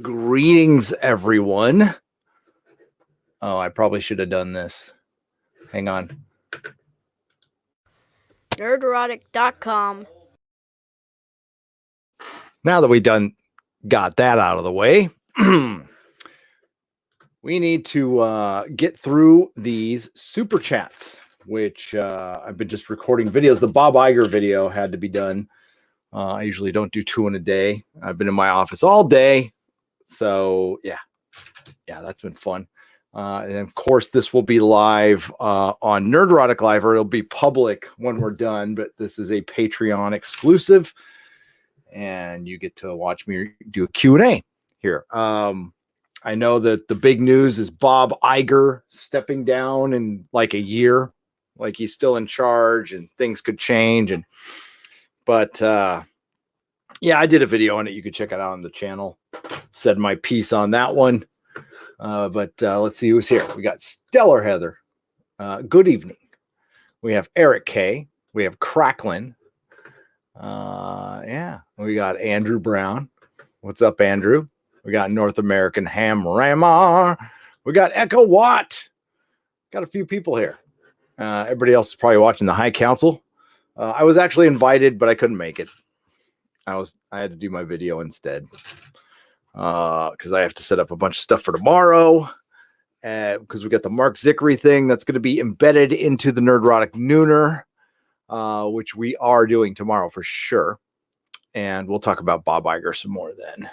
Greetings, everyone. Oh, I probably should have done this. Hang on. Nerdrotic.com. Now that we got that out of the way, we need to get through these super chats, which I've been just recording videos. The Bob Iger video had to be done. I usually don't do 2 in a day. I've been in my office all day. So yeah, that's been fun. And of course, this will be live on Nerdrotic Live, or it'll be public when we're done. But this is a Patreon exclusive, and you get to watch me do a Q&A here. I know that the big news is Bob Iger stepping down in like a year, like he's still in charge, and things could change. But yeah, I did a video on it. You could check it out on the channel. Said my piece on that one. But let's see who's here. We got Stellar Heather. Good evening. We have Eric K. We have Cracklin. Yeah, we got Andrew Brown. What's up, Andrew? We got North American Ham Ramar. We got Echo Watt. Got a few people here. Everybody else is probably watching the High Council. I was actually invited, but I couldn't make it. I had to do my video instead. Because I have to set up a bunch of stuff for tomorrow. Because we got the Mark Zickery thing that's going to be embedded into the Nerdrotic Nooner, which we are doing tomorrow for sure. And we'll talk about Bob Iger some more then.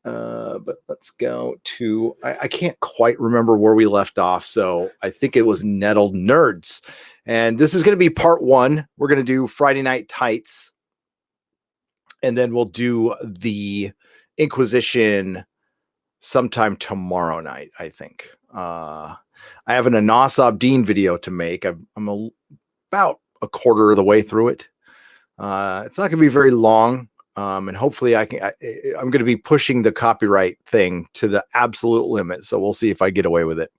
But let's go to, I can't quite remember where we left off. So I think it was Nettled Nerds. And this is going to be part 1. We're going to do Friday Night Tights. And then we'll do the Inquisition sometime tomorrow night, I think. I have an Anas Abdeen video to make. I'm about a quarter of the way through it. It's not going to be very long. And hopefully I'm going to be pushing the copyright thing to the absolute limit. So we'll see if I get away with it.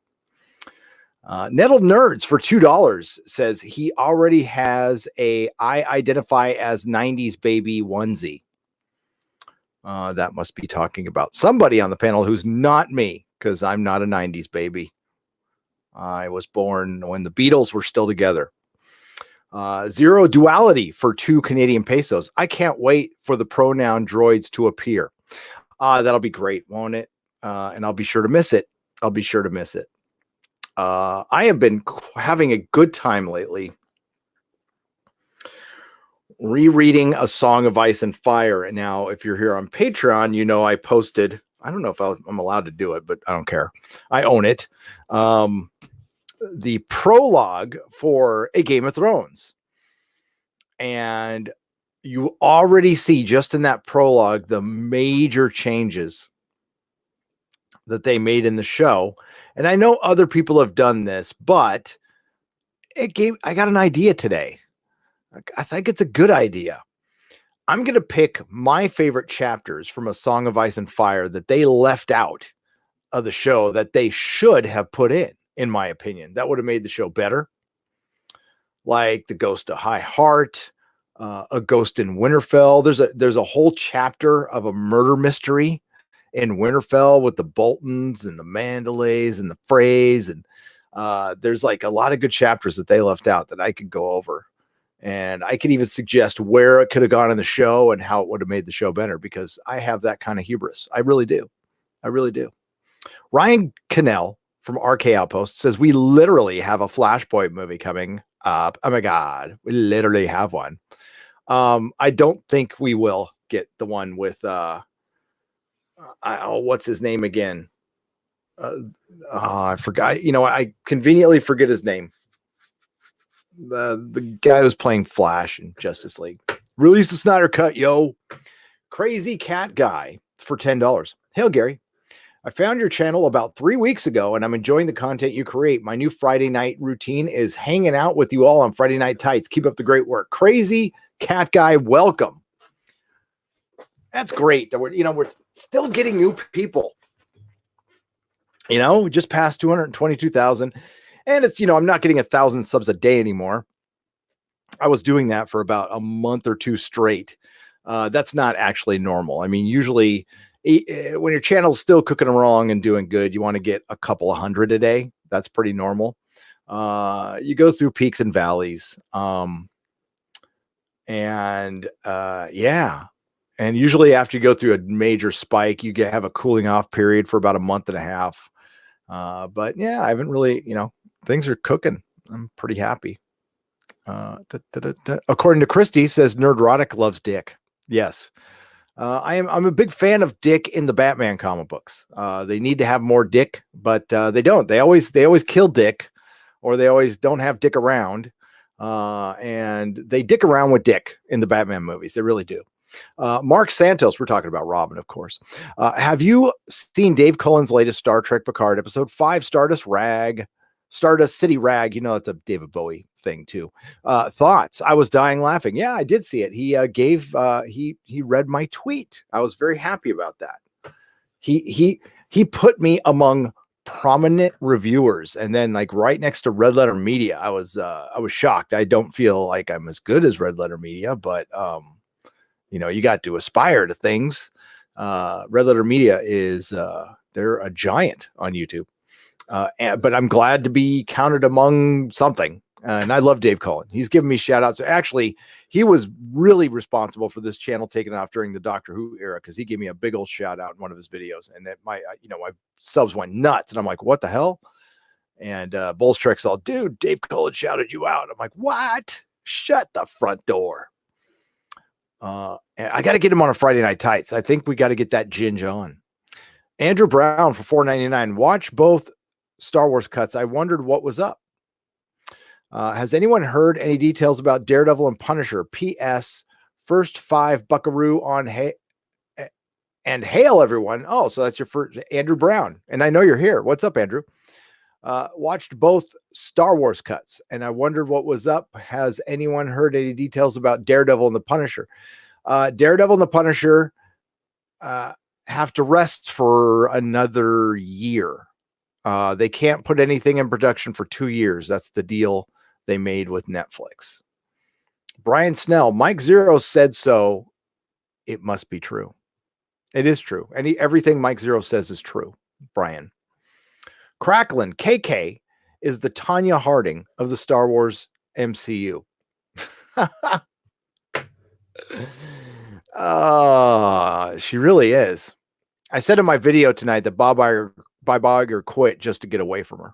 Nettled Nerds for $2 says he already has I identify as 90s baby onesie. That must be talking about somebody on the panel who's not me, because I'm not a 90s baby. I was born when the Beatles were still together. Zero Duality for 2 Canadian pesos. I can't wait for the pronoun droids to appear. That'll be great, won't it? And I'll be sure to miss it. I have been having a good time lately rereading A Song of Ice and Fire. And now, if you're here on Patreon, you know I posted, I don't know if I'm allowed to do it, but I don't care. I own it. The prologue for A Game of Thrones. And you already see just in that prologue the major changes that they made in the show. And I know other people have done this, but I got an idea today. I think it's a good idea. I'm going to pick my favorite chapters from A Song of Ice and Fire that they left out of the show that they should have put in my opinion. That would have made the show better. Like The Ghost of High Heart, A Ghost in Winterfell. There's a whole chapter of a murder mystery in Winterfell with the Boltons and the Mandalays and the Freys. And there's like a lot of good chapters that they left out that I could go over. And I could even suggest where it could have gone in the show and how it would have made the show better, because I have that kind of hubris. I really do. Ryan Cannell from RK Outpost says, we literally have a Flashpoint movie coming up. Oh my God, we literally have one. I don't think we will get the one with, what's his name again? I forgot. I conveniently forget his name. The guy who's playing Flash in Justice League. Release the Snyder Cut, yo. Crazy Cat Guy for $10. Hail, Gary. I found your channel about 3 weeks ago, and I'm enjoying the content you create. My new Friday night routine is hanging out with you all on Friday Night Tights. Keep up the great work. Crazy Cat Guy, welcome. That's great that we're still getting new people. We just passed 222,000. And it's, I'm not getting 1,000 subs a day anymore. I was doing that for about a month or two straight. That's not actually normal. I mean, usually when your channel's still cooking along and doing good, you want to get a couple of hundred a day. That's pretty normal. You go through peaks and valleys. Yeah. And usually after you go through a major spike, you have a cooling off period for about a month and a half. But yeah, I haven't really, things are cooking. I'm pretty happy. According to Christy, says Nerdrotic loves Dick. Yes. I'm a big fan of Dick in the Batman comic books. They need to have more Dick, but they don't. They always kill Dick, or they always don't have Dick around. And they dick around with Dick in the Batman movies. They really do. Mark Santos, we're talking about Robin, of course. Have you seen Dave Cullen's latest Star Trek Picard episode 5, Stardust City Rag? You know, it's a David Bowie thing too. Thoughts? I was dying laughing. Yeah, I did see it. He he read my tweet. I was very happy about that. He put me among prominent reviewers, and then like right next to Red Letter Media. I was shocked. I don't feel like I'm as good as Red Letter Media, but you got to aspire to things. Red Letter Media is they're a giant on YouTube. But I'm glad to be counted among something. And I love Dave Cullen. He's given me shout outs. Actually, he was really responsible for this channel taking off during the Doctor Who era, because he gave me a big old shout out in one of his videos. And my subs went nuts. And I'm like, what the hell? And Bulls Trek's all, dude, Dave Cullen shouted you out. I'm like, what? Shut the front door. I got to get him on a Friday Night Tights. I think we got to get that ginge on. Andrew Brown for $4.99. Watch both Star Wars cuts. I wondered what was up. Has anyone heard any details about Daredevil and Punisher? P.S. First 5 Buckaroo on and hail everyone. Oh, so that's your first, Andrew Brown. And I know you're here. What's up, Andrew? Watched both Star Wars cuts, and I wondered what was up. Has anyone heard any details about Daredevil and the Punisher? Daredevil and the Punisher have to rest for another year. They can't put anything in production for 2 years. That's the deal they made with Netflix. Brian Snell, Mike Zero said so. It must be true. It is true. Everything Mike Zero says is true, Brian. Cracklin, KK is the Tanya Harding of the Star Wars MCU. She really is. I said in my video tonight that Bob Iger quit just to get away from her.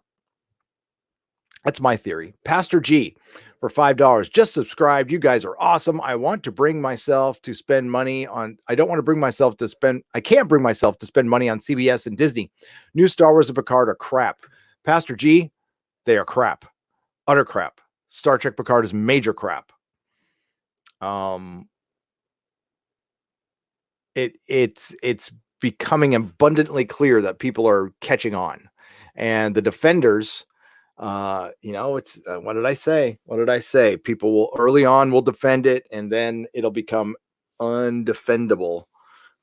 That's my theory. Pastor G for $5. Just subscribed. You guys are awesome. I want to bring myself to spend money on. I don't want to bring myself to spend. I can't bring myself to spend money on CBS and Disney. New Star Wars and Picard are crap. Pastor G, they are crap. Utter crap. Star Trek Picard is major crap. It's becoming abundantly clear that people are catching on, and the defenders. It's what did I say? People will early on will defend it, and then it'll become undefendable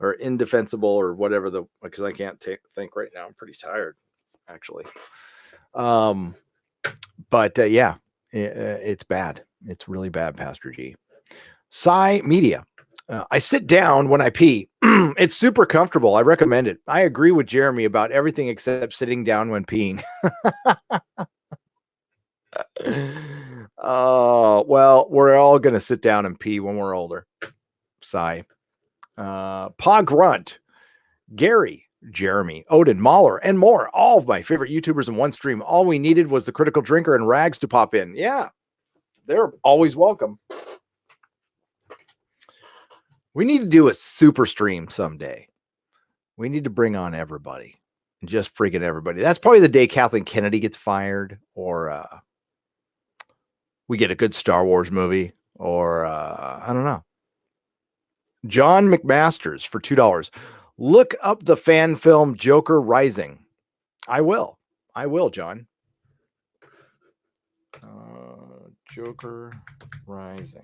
or indefensible or whatever because I can't think right now. I'm pretty tired, actually. Yeah, it's bad. It's really bad, Pastor G. Psy Media. I sit down when I pee. It's super comfortable. I recommend it. I agree with Jeremy about everything except sitting down when peeing. Well, we're all going to sit down and pee when we're older. Sigh. Pa Grunt, Gary, Jeremy, Odin, Mahler, and more. All of my favorite YouTubers in one stream. All we needed was the Critical Drinker and Rags to pop in. Yeah, they're always welcome. We need to do a super stream someday. We need to bring on everybody. Just freaking everybody. That's probably the day Kathleen Kennedy gets fired, or we get a good Star Wars movie, or I don't know. John McMasters for $2. Look up the fan film Joker Rising. I will, John. Joker Rising.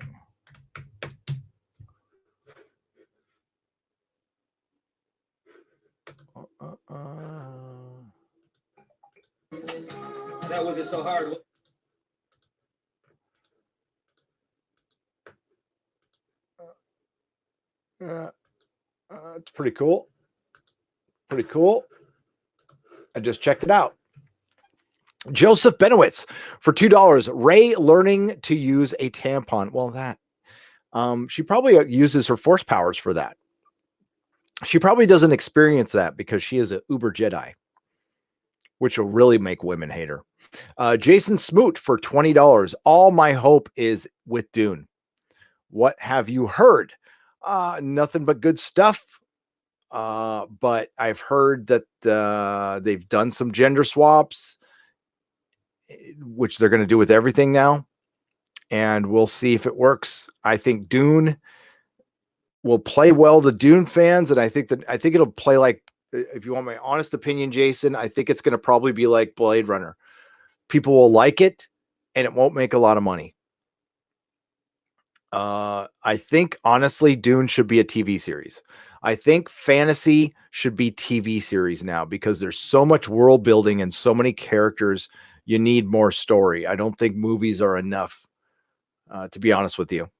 That wasn't so hard. It's pretty cool. Pretty cool. I just checked it out. Joseph Benowitz for $2. Ray learning to use a tampon. Well, that she probably uses her force powers for that. She probably doesn't experience that because she is an uber Jedi, which will really make women hate her. Jason Smoot for $20. All my hope is with Dune. What have you heard? Nothing but good stuff. But I've heard that they've done some gender swaps, which they're going to do with everything now. And we'll see if it works. I think Dune will play well to Dune fans. And I think it'll play like, if you want my honest opinion, Jason, I think it's going to probably be like Blade Runner. People will like it and it won't make a lot of money. I think honestly, Dune should be a TV series. I think fantasy should be TV series now because there's so much world building and so many characters. You need more story. I don't think movies are enough, to be honest with you.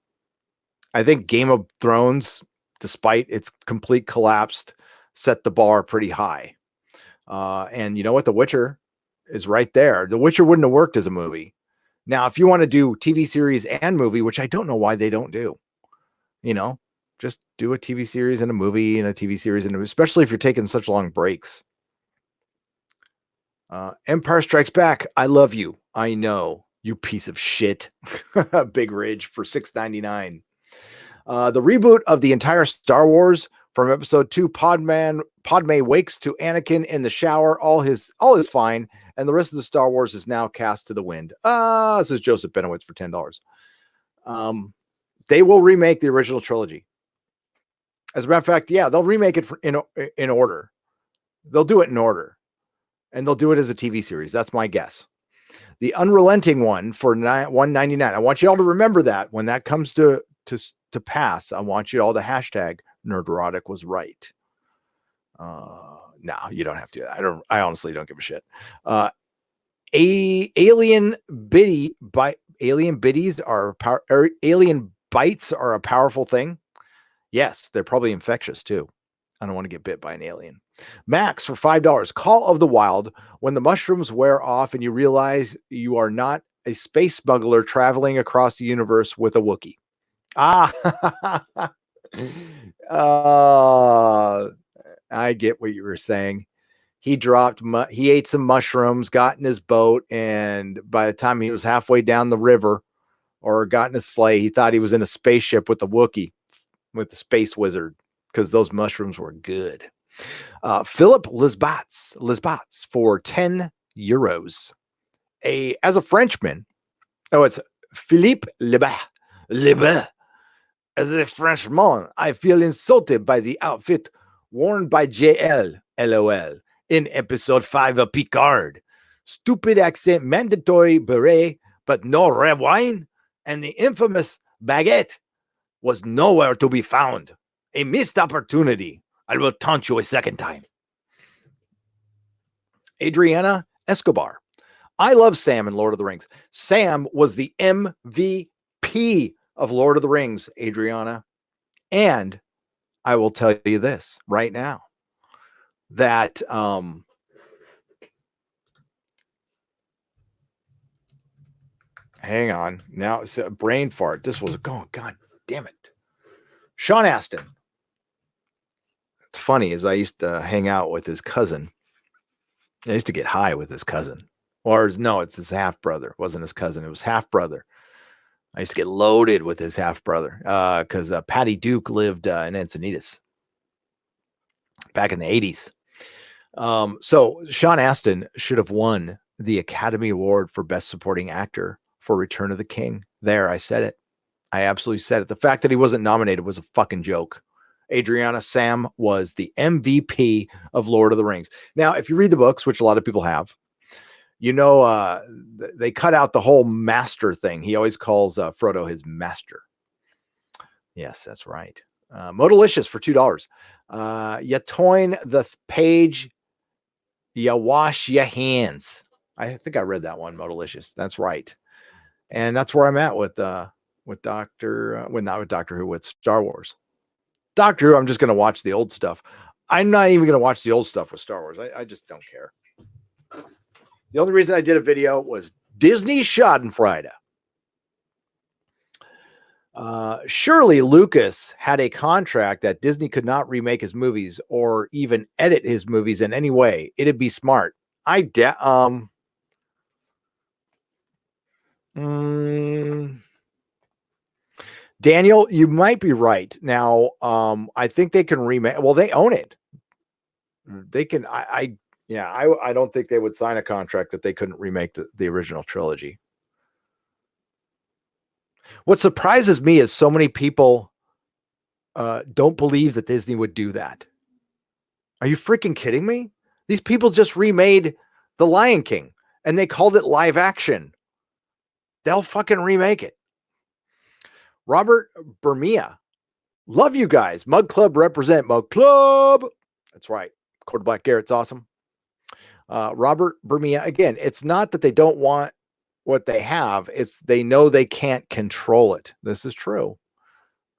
I think Game of Thrones, despite its complete collapse, set the bar pretty high. And you know what? The Witcher is right there. The Witcher wouldn't have worked as a movie. Now, if you want to do TV series and movie, which I don't know why they don't do, just do a TV series and a movie and a TV series, and especially if you're taking such long breaks. Empire Strikes Back. I love you. I know, you piece of shit. Big Ridge for $6.99. The reboot of the entire Star Wars from episode 2, Padme wakes to Anakin in the shower. All is fine. And the rest of the Star Wars is now cast to the wind. This is Joseph Benowitz for $10. They will remake the original trilogy. As a matter of fact, yeah, they'll remake it in order. They'll do it in order. And they'll do it as a TV series. That's my guess. The Unrelenting one for $1.99. I want you all to remember that when that comes to pass. I want you all to hashtag Nerdrotic was right. No, you don't have to. I honestly don't give a shit. Alien bites are a powerful thing. Yes, they're probably infectious too. I don't want to get bit by an alien. Max for $5. Call of the Wild. When the mushrooms wear off and you realize you are not a space smuggler traveling across the universe with a Wookiee. I get what you were saying. He ate some mushrooms, got in his boat, and by the time he was halfway down the river or got in a sleigh, he thought he was in a spaceship with the Wookiee, with the space wizard, because those mushrooms were good. Philip Lisbats for €10. As a Frenchman, it's Philippe Lebas. As a Frenchman, I feel insulted by the outfit worn by JL, LOL, in episode 5 of Picard. Stupid accent, mandatory beret, but no red wine, and the infamous baguette was nowhere to be found. A missed opportunity. I will taunt you a second time. Adriana Escobar. I love Sam in Lord of the Rings. Sam was the MVP of Lord of the Rings, Adriana. And I will tell you this right now, that hang on. Now it's a brain fart. This was going, God damn it. Sean Astin. It's funny, as I used to hang out with his cousin. I used to get high with his cousin. Or no, it's his half brother. It wasn't his cousin. It was half brother. I used to get loaded with his half brother because Patty Duke lived in Encinitas back in the 80s. So Sean Astin should have won the Academy Award for Best Supporting Actor for Return of the King. There, I said it. I absolutely said it. The fact that he wasn't nominated was a fucking joke. Adriana, Sam was the MVP of Lord of the Rings. Now, if you read the books, which a lot of people have, they cut out the whole master thing. He always calls Frodo his master. Yes, that's right. Modalicious for $2. You toin the page, you wash your hands. I think I read that one, Modalicious. That's right. And that's where I'm at with Star Wars. Doctor Who, I'm just going to watch the old stuff. I'm not even going to watch the old stuff with Star Wars. I just don't care. The only reason I did a video was Disney Schadenfreude. Surely Lucas had a contract that Disney could not remake his movies or even edit his movies in any way. It'd be smart. Daniel, you might be right. Now, I think they can remake. Well, they own it. They can. I don't think they would sign a contract that they couldn't remake the original trilogy. What surprises me is so many people don't believe that Disney would do that. Are you freaking kidding me? These people just remade The Lion King and they called it live action. They'll fucking remake it. Robert Bermia. Love you guys. Mug Club represent. Mug Club. That's right. Quarterback Garrett's awesome. Robert Bermia. Again, it's not that they don't want what they have. It's they know they can't control it. This is true.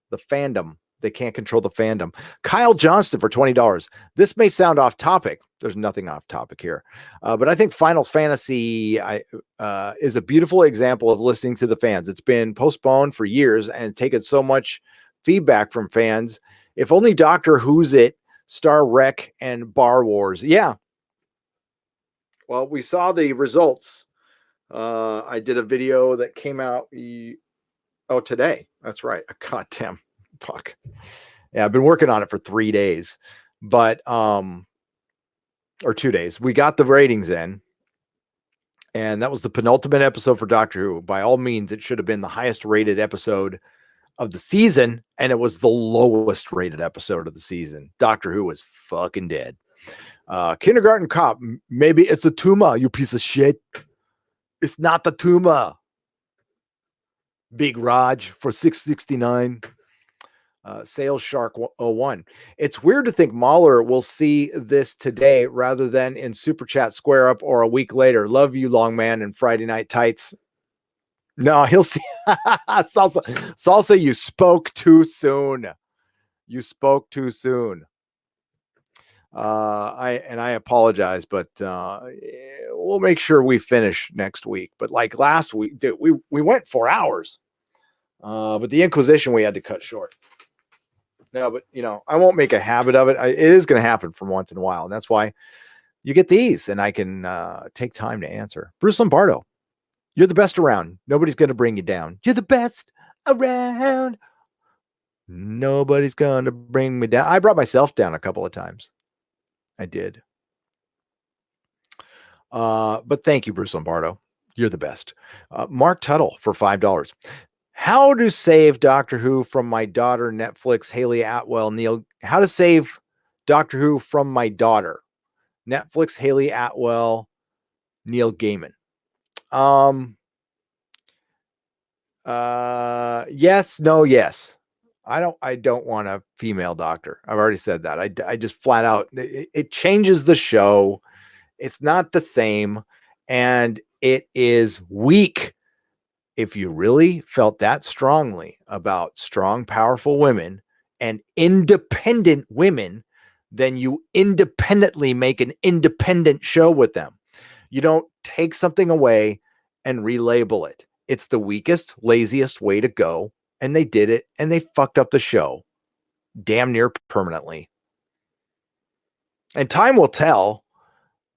The fandom. They can't control the fandom. Kyle Johnston for $20. This may sound off topic. There's nothing off topic here. But I think Final Fantasy is a beautiful example of listening to the fans. It's been postponed for years and taken so much feedback from fans. If only Doctor Who's It, Star Wreck, and Bar Wars. Yeah. Well, we saw the results. I did a video that came out today. That's right. Goddamn. Fuck. Yeah, I've been working on it for 3 days, but or 2 days. We got the ratings in, and that was the penultimate episode for Doctor Who. By all means, it should have been the highest rated episode of the season, and it was the lowest rated episode of the season. Doctor Who was fucking dead. Kindergarten Cop, maybe it's a tumor, you piece of shit. It's not the tumor. Big Raj for $6.69. Sales Shark 01. It's weird to think Mahler will see this today rather than in Super Chat Square Up or a week later. Love you, Long Man, and Friday Night Tights. No, he'll see. Salsa, you spoke too soon. You spoke too soon. I apologize, but we'll make sure we finish next week. But like last week, dude, we went 4 hours. But the Inquisition we had to cut short. No, but I won't make a habit of it. It is going to happen from once in a while. And that's why you get these and I can take time to answer. Bruce Lombardo, you're the best around. Nobody's going to bring you down. You're the best around. Nobody's going to bring me down. I brought myself down a couple of times. I did. But thank you, Bruce Lombardo. You're the best. Mark Tuttle for $5. How to save Doctor Who from my daughter, Netflix, Haley Atwell, Neil. How to save Doctor Who from my daughter, Netflix, Haley Atwell, Neil Gaiman. Yes, no, yes. I don't want a female doctor. I've already said that. I just flat out, it changes the show. It's not the same. And it is weak. If you really felt that strongly about strong, powerful women and independent women, then you independently make an independent show with them. You don't take something away and relabel it. It's the weakest, laziest way to go. And they did it and they fucked up the show damn near permanently. And time will tell,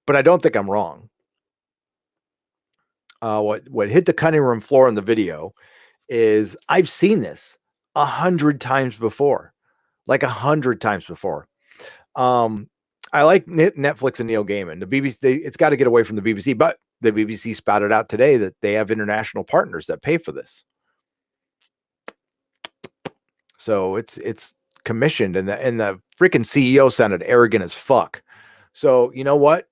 but I don't think I'm wrong. What hit the cutting room floor in the video is I've seen this 100 times before, like 100 times before. I like Netflix and Neil Gaiman. The BBC, it's got to get away from the BBC, but the BBC spouted out today that they have international partners that pay for this. So it's commissioned, and the freaking CEO sounded arrogant as fuck. So you know what?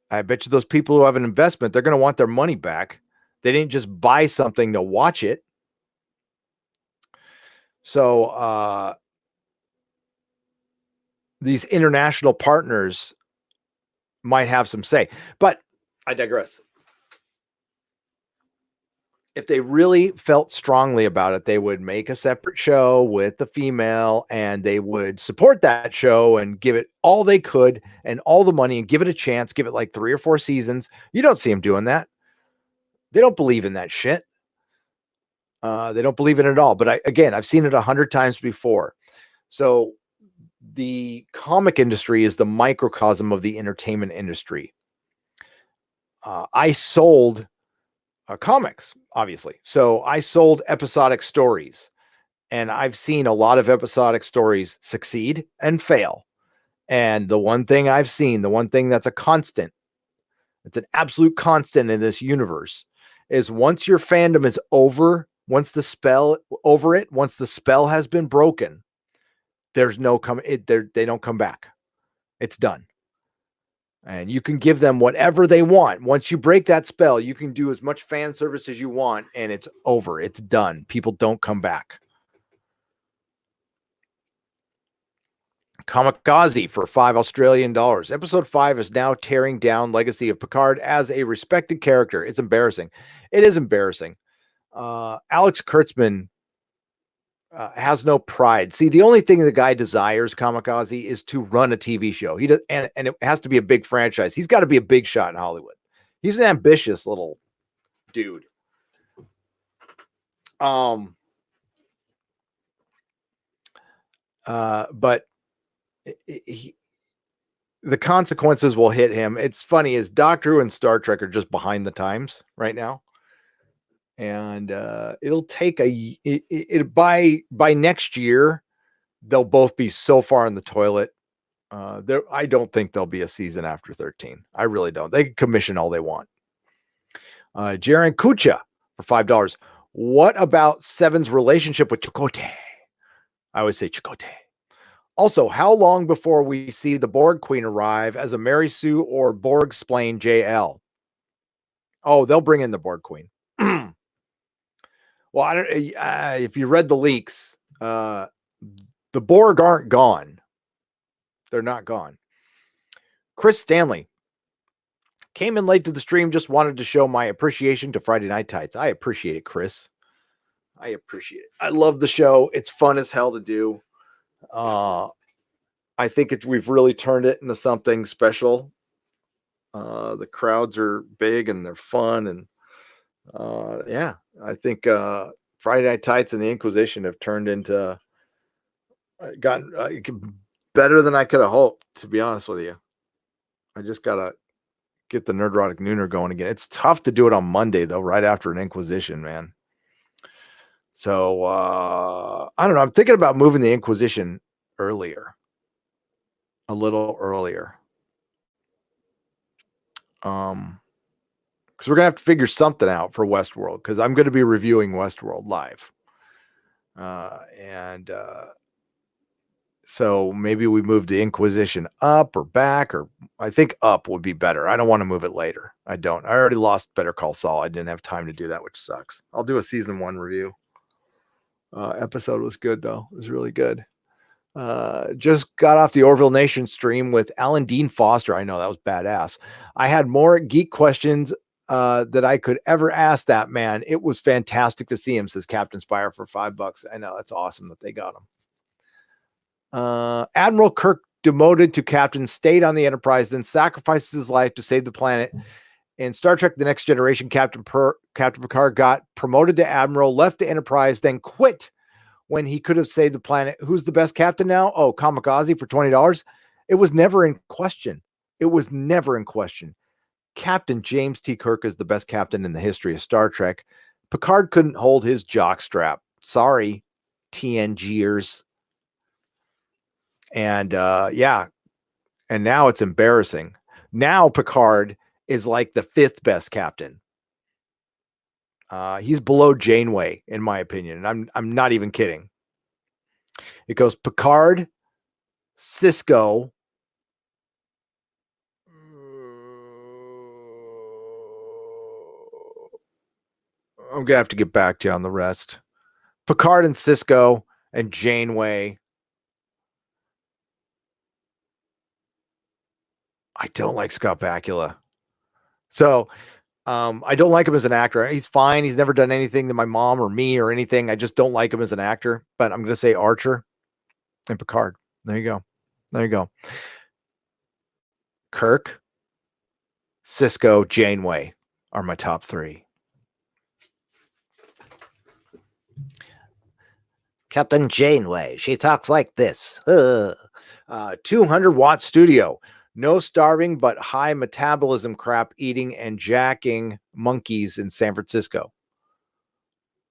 I bet you those people who have an investment, they're going to want their money back. They didn't just buy something to watch it. So these international partners might have some say, but I digress. if they really felt strongly about it, they would make a separate show with the female and they would support that show and give it all they could and all the money and give it a chance, give it like 3 or 4 seasons. You don't see them doing that. They don't believe in that shit. They don't believe in it at all. But I've seen it 100 times before. So the comic industry is the microcosm of the entertainment industry. I sold comics, obviously. So I sold episodic stories, and I've seen a lot of episodic stories succeed and fail. And the one thing I've seen, the one thing that's a constant, it's an absolute constant in this universe, is once your fandom is over, once the spell has been broken, there's no they don't come back. It's done. And you can give them whatever they want. Once you break that spell, you can do as much fan service as you want, and it's over. It's done. People don't come back. Kamikaze for $5 Australian. Episode 5 is now tearing down legacy of Picard as a respected character. It's embarrassing. It is embarrassing. Alex Kurtzman has no pride. See, the only thing the guy desires, Kamikaze, is to run a TV show. He does, and it has to be a big franchise. He's got to be a big shot in Hollywood. He's an ambitious little dude. But the consequences will hit him. It's funny, is Doctor Who and Star Trek are just behind the times right now. And it'll take by next year, they'll both be so far in the toilet. I don't think there'll be a season after 13. I really don't. They can commission all they want. Jaren Kucha for $5. What about Seven's relationship with Chakotay? I always say Chakotay. Also, how long before we see the Borg Queen arrive as a Mary Sue or Borg-splain JL? Oh, they'll bring in the Borg Queen. Well, I don't. If you read the leaks, the Borg aren't gone. They're not gone. Chris Stanley came in late to the stream. Just wanted to show my appreciation to Friday Night Tights. I appreciate it, Chris. I appreciate it. I love the show. It's fun as hell to do. I think we've really turned it into something special. The crowds are big and they're fun, and yeah, I think Friday Night Tights and the Inquisition have turned into gotten better than I could have hoped, to be honest with you. I just gotta get the Nerdrotic Nooner going again. It's tough to do it on Monday though, right after an Inquisition, man. So I don't know. I'm thinking about moving the Inquisition earlier, a little earlier. Because we're gonna have to figure something out for Westworld, because I'm going to be reviewing Westworld live, and so maybe we move the Inquisition up or back, or I think up would be better. I don't want to move it later. I already lost Better Call Saul. I didn't have time to do that, which sucks. I'll do a season 1 review. Episode was good though. It was really good. Just got off the Orville Nation stream with Alan Dean Foster. I know that was badass. I had more geek questions that I could ever ask that man. It was fantastic to see him, says Captain Spire for $5. I know, that's awesome that they got him. Admiral Kirk, demoted to captain, stayed on the Enterprise, then sacrifices his life to save the planet. In Star Trek The Next Generation, Captain Picard got promoted to Admiral, left the Enterprise, then quit when he could have saved the planet. Who's the best captain now? Oh, Kamikaze for $20. It was never in question. It was never in question. Captain James T. Kirk is the best captain in the history of Star Trek. Picard couldn't hold his jockstrap. Sorry, TNGers. And yeah, and now it's embarrassing. Now Picard is like the 5th best captain. He's below Janeway, in my opinion, and I'm not even kidding. It goes Picard, Sisko, I'm gonna have to get back to you on the rest. Picard and Sisko and Janeway. I don't like Scott Bakula. So I don't like him as an actor. He's fine. He's never done anything to my mom or me or anything. I just don't like him as an actor. But I'm going to say Archer and Picard. There you go. There you go. Kirk, Cisco, Janeway are my top 3. Captain Janeway. She talks like this. 200-watt studio. No starving, but high metabolism crap eating and jacking monkeys in San Francisco.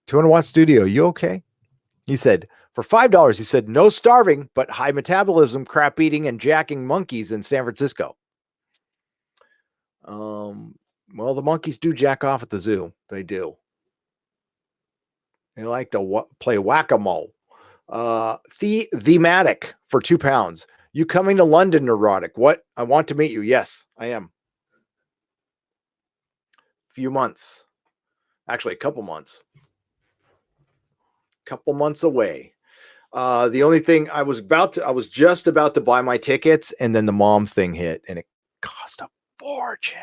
200-watt studio. You okay? He said, for $5, he said, no starving, but high metabolism crap eating and jacking monkeys in San Francisco. Well, the monkeys do jack off at the zoo. They do. They like to play whack-a-mole. Thematic for £2. You coming to London, Nerdrotic? What? I want to meet you. Yes, I am. Few months. Actually, a couple months. Couple months away. The only thing I was just about to buy my tickets, and then the mom thing hit, and it cost a fortune.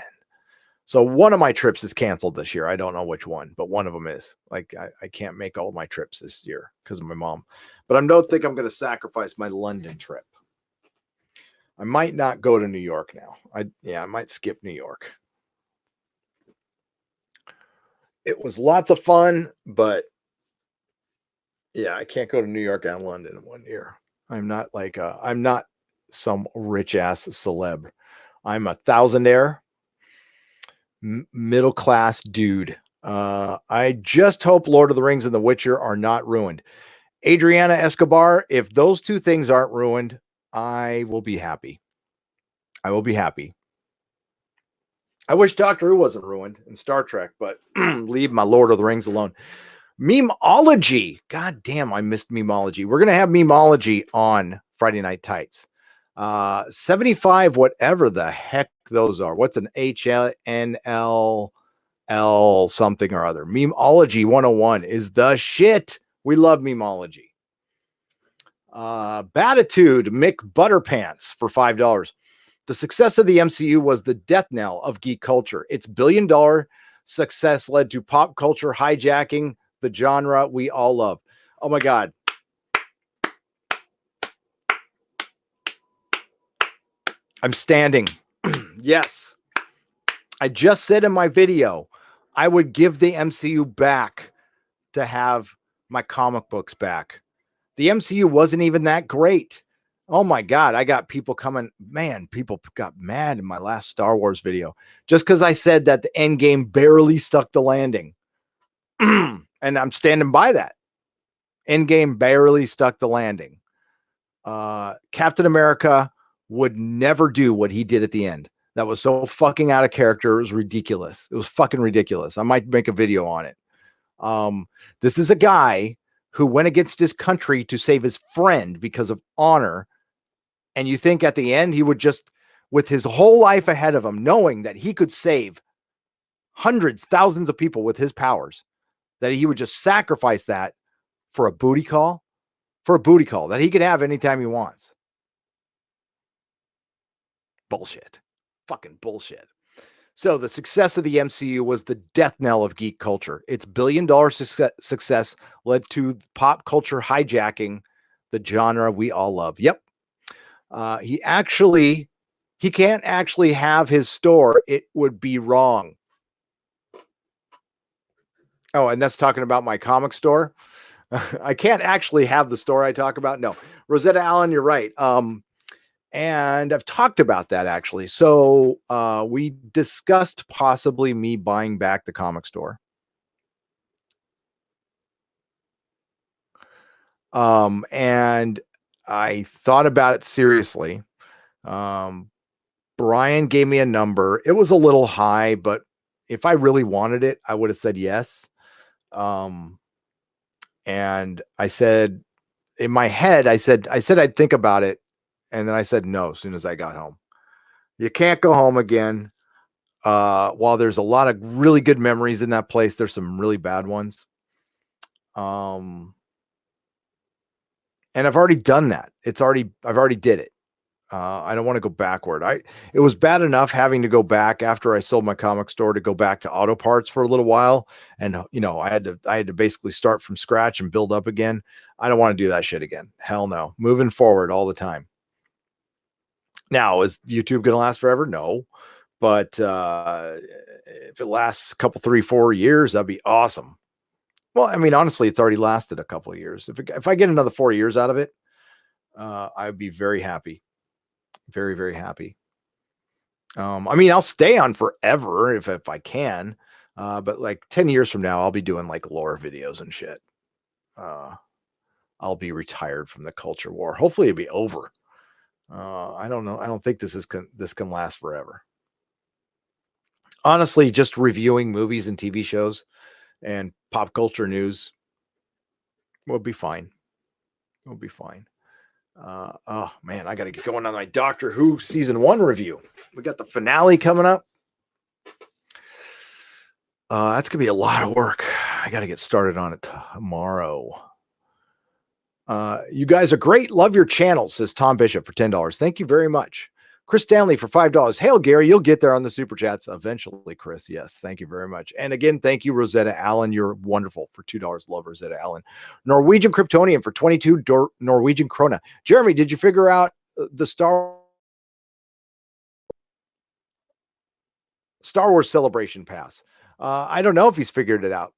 So one of my trips is canceled this year. I don't know which one, but one of them is. Like I can't make all my trips this year because of my mom. But I don't think I'm going to sacrifice my London trip. I might not go to New York now. I might skip New York. It was lots of fun, but yeah, I can't go to New York and London in 1 year. I'm not some rich ass celeb. I'm a thousandaire, middle class dude. I just hope Lord of the Rings and The Witcher are not ruined. Adriana Escobar, if those two things aren't ruined, I will be happy. I will be happy. I wish Doctor Who wasn't ruined in Star Trek, but leave my Lord of the Rings alone. Memeology. God damn, I missed Memeology. We're going to have Memeology on Friday Night Tights. 75, whatever the heck those are. What's an HNLL something or other? Memeology 101 is the shit. We love Memeology. Batitude, Mick Butterpants for $5. The success of the MCU was the death knell of geek culture. Its billion-dollar success led to pop culture hijacking the genre we all love. Oh my God. I'm standing. Yes. I just said in my video, I would give the MCU back to have my comic books back. The MCU wasn't even that great. Oh my God. I got people coming. Man, people got mad in my last Star Wars video just because I said that the end game barely stuck the landing. And I'm standing by that. Endgame barely stuck the landing. Captain America would never do what he did at the end. That was so fucking out of character. It was ridiculous. It was fucking ridiculous. I might make a video on it. This is a guy who went against his country to save his friend because of honor. And you think at the end he would just, with his whole life ahead of him, knowing that he could save hundreds, thousands of people with his powers, that he would just sacrifice that for a booty call? For a booty call that he can have anytime he wants. Bullshit. Fucking bullshit. So the success of the MCU was the death knell of geek culture. Its billion-dollar success led to pop culture hijacking the genre we all love. Yep. He can't actually have his store. It would be wrong. Oh, and that's talking about my comic store. I can't actually have the store I talk about. No, Rosetta Allen, you're right. And I've talked about that actually. So we discussed possibly me buying back the comic store. And I thought about it seriously. Brian gave me a number. It was a little high, but if I really wanted it, I would have said yes. And I said, in my head, I said I'd think about it. And then I said no as soon as I got home. You can't go home again. While there's a lot of really good memories in that place, there's some really bad ones. And I've already done that. I've already did it. I don't want to go backward. It was bad enough having to go back after I sold my comic store to go back to auto parts for a little while, and I had to basically start from scratch and build up again. I don't want to do that shit again. Hell no. Moving forward all the time. Now, is YouTube going to last forever? No, but if it lasts a couple, 3-4 years, that'd be awesome. Well, I mean, honestly, it's already lasted a couple of years. If I get another 4 years out of it, I'd be very happy. Very, very happy. I mean, I'll stay on forever if I can. But like 10 years from now, I'll be doing like lore videos and shit. I'll be retired from the culture war. Hopefully it'll be over. I don't know. I don't think this can last forever. Honestly, just reviewing movies and TV shows and pop culture news will be fine. We'll be fine. Oh man, I got to get going on my Doctor Who season 1 review. We got the finale coming up. That's gonna be a lot of work. I got to get started on it tomorrow. You guys are great. Love your channel, says Tom Bishop for $10. Thank you very much. Chris Stanley for $5. Hail Gary, you'll get there on the super chats eventually, Chris. Yes, thank you very much. And again, thank you, Rosetta Allen. You're wonderful for $2. Love Rosetta Allen. Norwegian Kryptonian for 22 Norwegian krona. Jeremy, did you figure out the Star Wars Celebration Pass? I don't know if he's figured it out.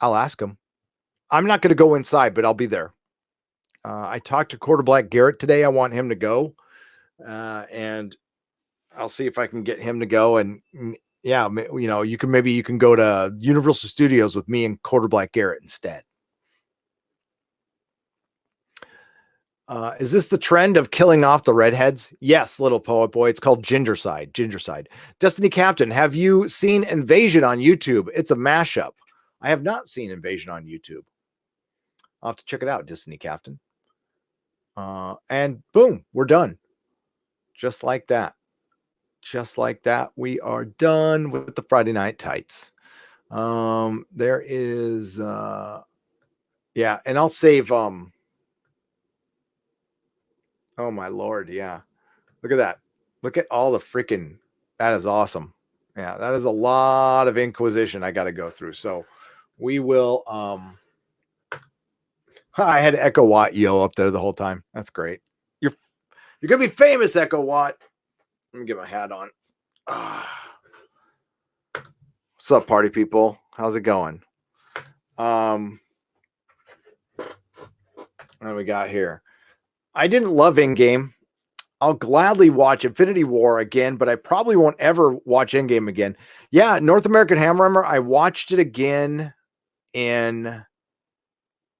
I'll ask him. I'm not going to go inside, but I'll be there. I talked to Quarter Black Garrett today. I want him to go. And I'll see if I can get him to go. And yeah, you can go to Universal Studios with me and Quarter Black Garrett instead. Is this the trend of killing off the redheads? Yes, little poet boy. It's called Gingerside. Destiny Captain, have you seen Invasion on YouTube? It's a mashup. I have not seen Invasion on YouTube. I'll have to check it out, Destiny Captain. And boom, we're done. Just like that. We are done with the Friday Night Tights. There is, yeah, and I'll save, oh my Lord. Yeah. Look at that. Look at all the freaking, that is awesome. Yeah. That is a lot of Inquisition I got to go through. So we will, I had Echo Watt yell up there the whole time. That's great. You're going to be famous, Echo Watt. Let me get my hat on. What's up, party people? How's it going? What do we got here? I didn't love Endgame. I'll gladly watch Infinity War again, but I probably won't ever watch Endgame again. Yeah, North American Hammer, I watched it again in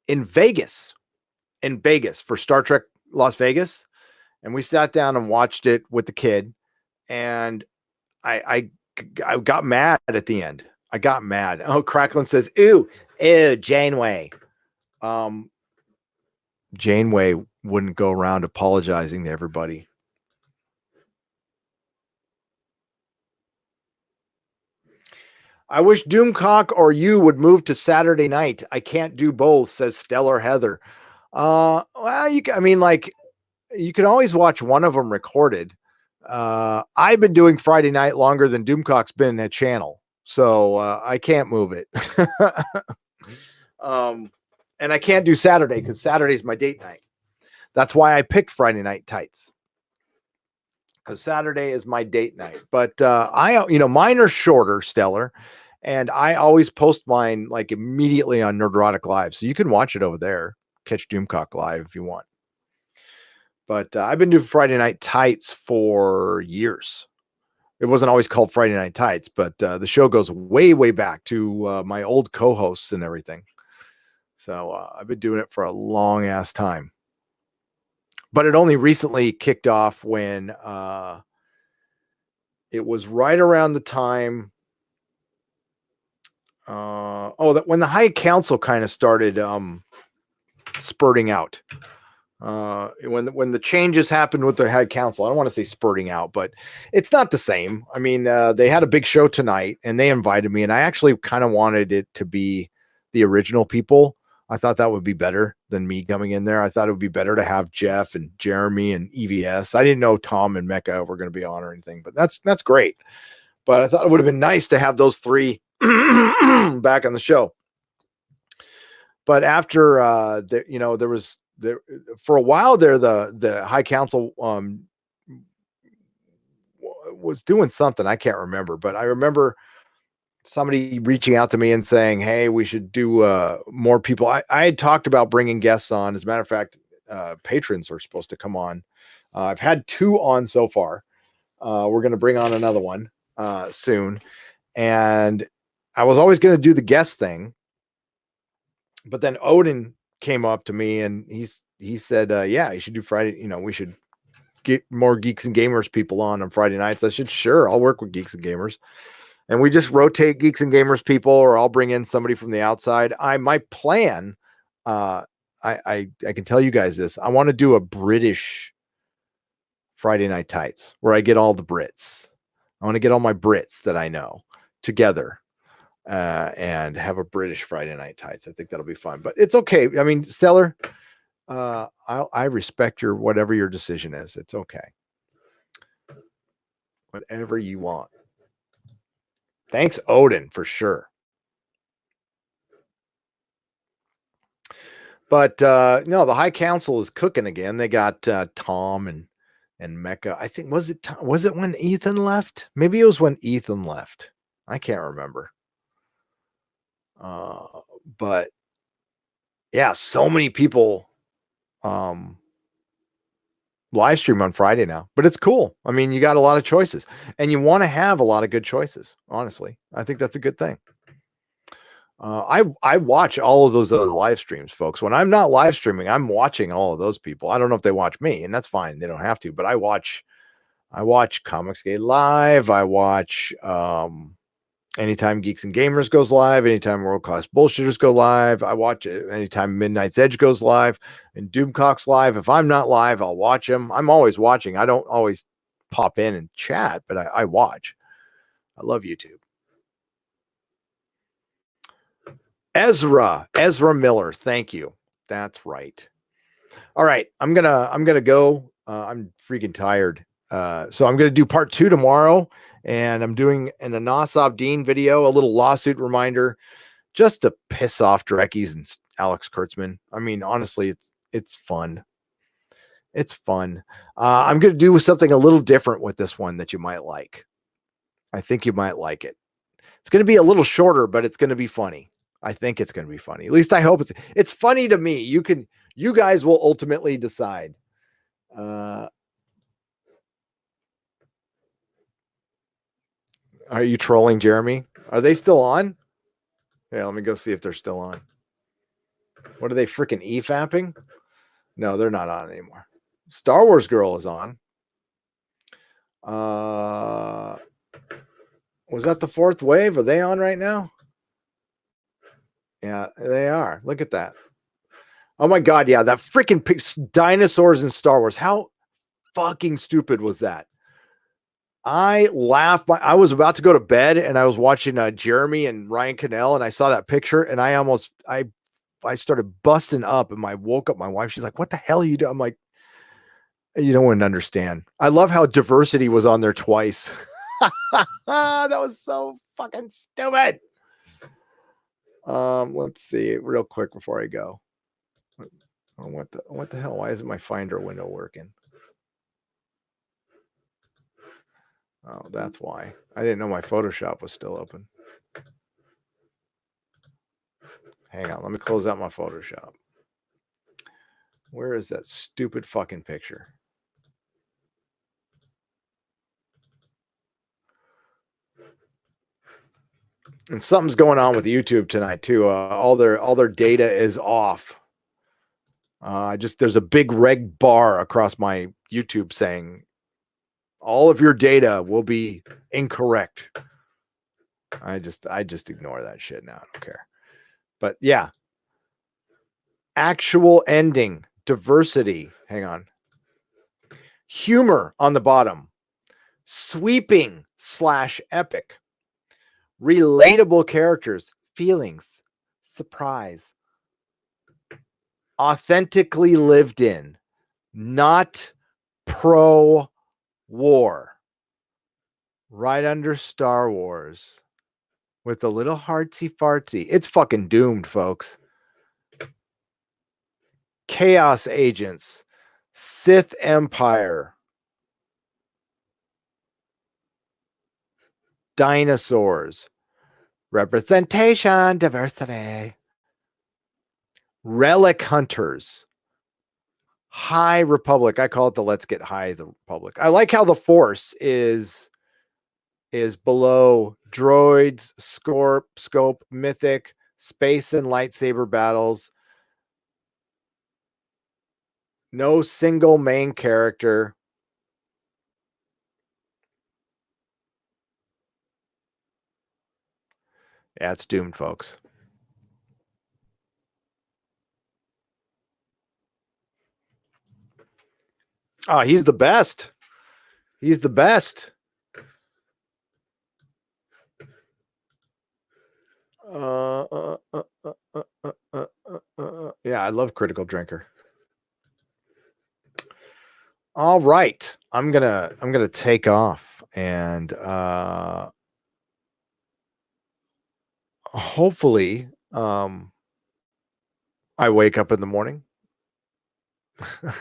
Vegas. In Vegas for Star Trek Las Vegas. And we sat down and watched it with the kid. And I got mad at the end. I got mad. Oh, Cracklin says, ew, Janeway. Janeway wouldn't go around apologizing to everybody. I wish Doomcock or you would move to Saturday night. I can't do both, says Stellar Heather. Well, you can always watch one of them recorded. I've been doing Friday night longer than Doomcock's been a channel, so I can't move it. And I can't do Saturday because Saturday's my date night. That's why I picked Friday Night Tights, because Saturday is my date night. But mine are shorter, Stellar, and I always post mine like immediately on Nerdrotic Live, so you can watch it over there. Catch Doomcock live if you want. But I've been doing Friday Night Tights for years. It wasn't always called Friday Night Tights, but the show goes way, way back to my old co-hosts and everything. So I've been doing it for a long ass time. But it only recently kicked off when it was right around the time. When the High Council kind of started spurting out. When the changes happened with the High Council, I don't want to say spurting out, but it's not the same. I mean, they had a big show tonight and they invited me, and I actually kind of wanted it to be the original people. I thought that would be better than me coming in there. I thought it would be better to have Jeff and Jeremy and EVS. I didn't know Tom and Mecca were going to be on or anything, but that's great. But I thought it would have been nice to have those three back on the show. But after there was for a while there, the High Council was doing something. I can't remember, but I remember somebody reaching out to me and saying, hey, we should do more people. I had talked about bringing guests on. As a matter of fact, patrons are supposed to come on. I've had 2 on so far. We're going to bring on another one soon. And I was always going to do the guest thing. But then Odin came up to me and he said, yeah, you should do Friday. We should get more Geeks and Gamers people on Friday nights. I said, sure, I'll work with Geeks and Gamers. And we just rotate Geeks and Gamers people, or I'll bring in somebody from the outside. My plan, I can tell you guys this. I want to do a British Friday Night Tights where I get all the Brits. I want to get all my Brits that I know together and have a British Friday Night Tights. I think that'll be fun. But it's okay. I mean, Stellar, I respect whatever your decision is. It's okay. Whatever you want. Thanks, Odin, for sure. But no, the High Council is cooking again. They got Tom and Mecca. I think was it when Ethan left? Maybe it was when Ethan left. I can't remember. But yeah, so many people live stream on Friday now, but it's cool. I mean, you got a lot of choices and you want to have a lot of good choices. Honestly, I think that's a good thing. I watch all of those other live streams, folks. When I'm not live streaming, I'm watching all of those people. I don't know if they watch me, and that's fine. They don't have to, but I watch Comicsgate live. I watch anytime Geeks and Gamers goes live, anytime World Class Bullshitters go live. I watch it anytime Midnight's Edge goes live and Doomcock's live. If I'm not live, I'll watch them. I'm always watching. I don't always pop in and chat, but I watch. I love YouTube. Ezra Miller. Thank you. That's right. All right. I'm gonna go. I'm freaking tired. So I'm gonna do part 2 tomorrow, and I'm doing an Anas Dean video, a little lawsuit reminder, just to piss off Dreckies and Alex Kurtzman. I mean, honestly, it's fun. It's fun. I'm gonna do something a little different with this one that you might like. I think you might like it. It's gonna be a little shorter, but it's gonna be funny. I think it's going to be funny. At least I hope it's funny to me. You guys will ultimately decide. Are you trolling Jeremy? Are they still on? Yeah, let me go see if they're still on. What are they freaking e-fapping? No, they're not on anymore. Star Wars Girl is on. Was that the fourth wave? Are they on right now? Yeah, they are. Look at that. Oh my God. Yeah. That freaking dinosaurs in Star Wars. How fucking stupid was that? I laughed. I was about to go to bed and I was watching Jeremy and Ryan Cannell and I saw that picture and I started busting up and I woke up my wife. She's like, what the hell are you doing? I'm like, you don't want to understand. I love how diversity was on there twice. That was so fucking stupid. Let's see real quick before I go. Oh, what the hell? Why isn't my Finder window working? Oh, that's why. I didn't know my Photoshop was still open. Hang on, let me close out my Photoshop. Where is that stupid fucking picture? And something's going on with YouTube tonight too. All their data is off. There's a big red bar across my YouTube saying all of your data will be incorrect. I just ignore that shit now. I don't care. But yeah. Actual ending, diversity. Hang on. Humor on the bottom. Sweeping / epic. Relatable characters, feelings, surprise. authentically lived in, not pro war. Right under Star Wars with a little heartsy fartsy. It's fucking doomed, folks. Chaos Agents, Sith Empire, dinosaurs, representation, diversity, relic hunters, High Republic. I call it the Let's Get High the Republic. I like how the Force is below droids, scope, mythic, space and lightsaber battles. No single main character. Yeah, it's doomed, folks. Oh, he's the best. He's the best. Yeah, I love Critical Drinker. All right, I'm gonna take off, and hopefully, I wake up in the morning.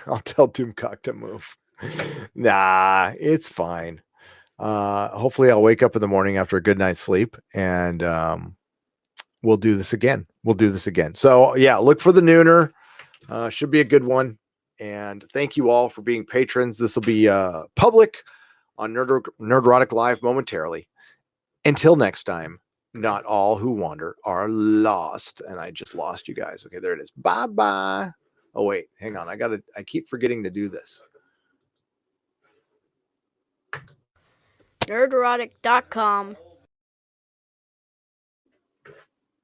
I'll tell Doomcock to move. Nah, it's fine. Hopefully, I'll wake up in the morning after a good night's sleep, and we'll do this again. So yeah, look for the nooner. Should be a good one. And thank you all for being patrons. This will be public on Nerdrotic Live momentarily. Until next time, not all who wander are lost. And I just lost you guys. Okay, there it is. Bye-bye. Oh, wait, hang on. I keep forgetting to do this. Nerdrotic.com.